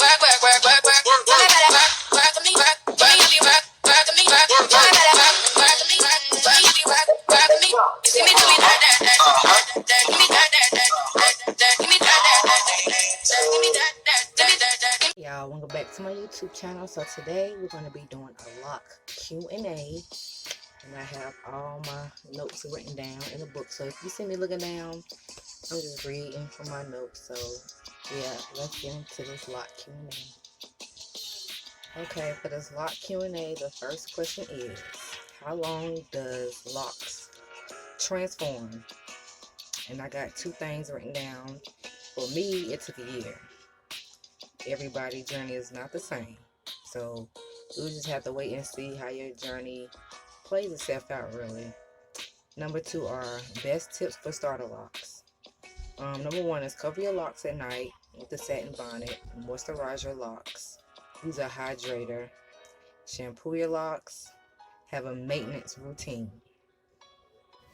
Y'all, welcome back to my YouTube channel. So today we're going to be doing a lock Q&A, and I have all my notes written down in the book. So if you see me looking down, I'm just reading from my notes. So yeah, let's get into this lock Q&A. Okay, for this lock Q&A, the first question is, how long does locks transform? And I got two things written down. For me, it took a year. Everybody's journey is not the same, so you'll just have to wait and see how your journey plays itself out, really. Number two are best tips for starter locks. Number one is cover your locks at night with a satin bonnet, moisturize your locks, use a hydrator, shampoo your locks, have a maintenance routine.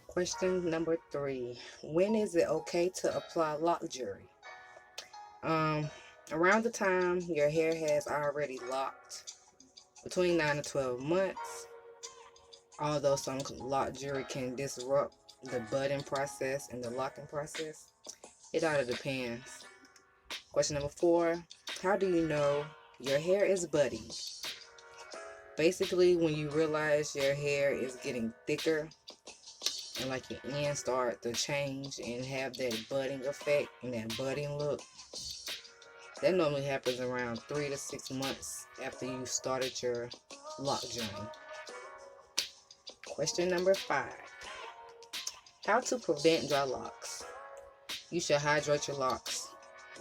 Question number three, when is it okay to apply lock jewelry? Around the time your hair has already locked, between 9 to 12 months, although some lock jewelry can disrupt the budding process and the locking process. It all depends. Question number four, how do you know your hair is budding? Basically, when you realize your hair is getting thicker and like your ends start to change and have that budding effect and that budding look. That normally happens around 3 to 6 months after you started your lock journey. Question number five, how to prevent dry locks? You should hydrate your locks.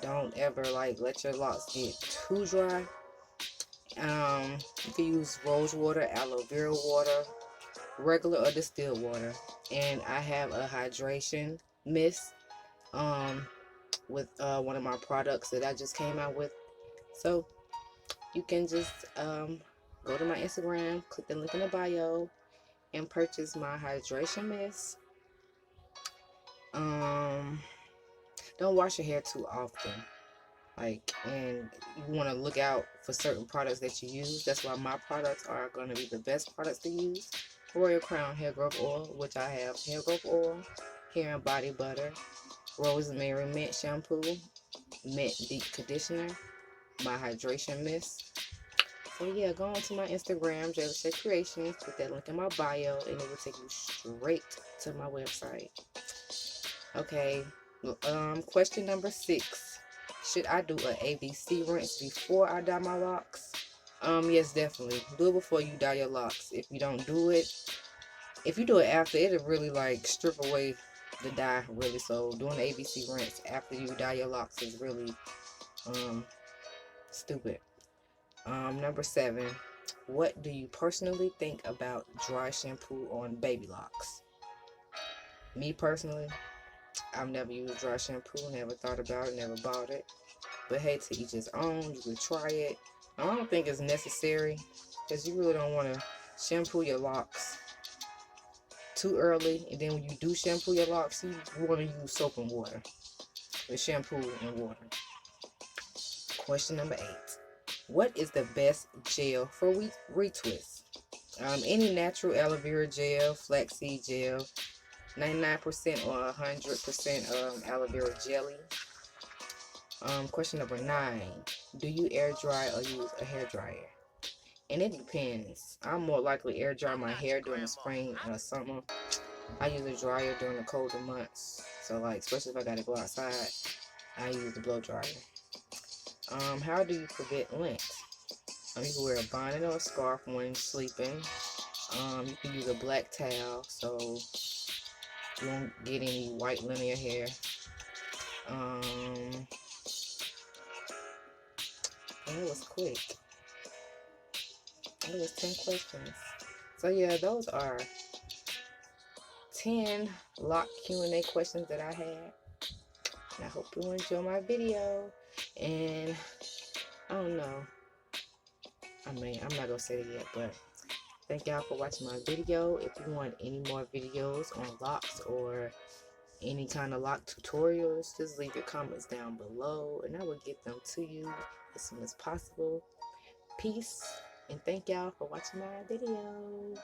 Don't ever let your locks get too dry. You can use rose water, aloe vera water, regular or distilled water. And I have a hydration mist with one of my products that I just came out with. So you can just go to my Instagram, click the link in the bio, and purchase my hydration mist. Don't wash your hair too often. And you want to look out for certain products that you use. That's why my products are going to be the best products to use. Royal Crown Hair Growth Oil, which I have hair growth oil, hair and body butter, rosemary mint shampoo, mint deep conditioner, my hydration mist. So yeah, go on to my Instagram, JLashaeCreation, put that link in my bio, and it will take you straight to my website. Okay, question number 6. Should I do an ABC rinse before I dye my locks? Yes, definitely. Do it before you dye your locks. If you don't do it, if you do it after, it'll really strip away the dye, really. So doing an ABC rinse after you dye your locks is really stupid. Number 7, what do you personally think about dry shampoo on baby locks? Me personally, I've never used dry shampoo, never thought about it, never bought it. But hey, to each his own. You can try it. I don't think it's necessary because you really don't want to shampoo your locks too early. And then when you do shampoo your locks, you want to use soap and water. With shampoo and water. Question number 8. What is the best gel for retwist? Any natural aloe vera gel, flaxseed gel, 99% or 100% aloe vera jelly. Question number 9. Do you air dry or use a hair dryer? And it depends. I'm more likely air dry my hair during the spring and the summer. I use a dryer during the colder months. So especially if I gotta go outside, I use the blow dryer. How do you prevent lint? You can wear a bonnet or a scarf when sleeping. You can use a black towel so you won't get any white lint in your hair. That was quick. That was 10 questions. So yeah, those are 10 lock Q&A questions that I had. And I hope you enjoy my video. And I don't know. I'm not going to say it yet, but thank y'all for watching my video. If you want any more videos on locks or any kind of lock tutorials, just leave your comments down below and I will get them to you as soon as possible. Peace, and thank y'all for watching my video.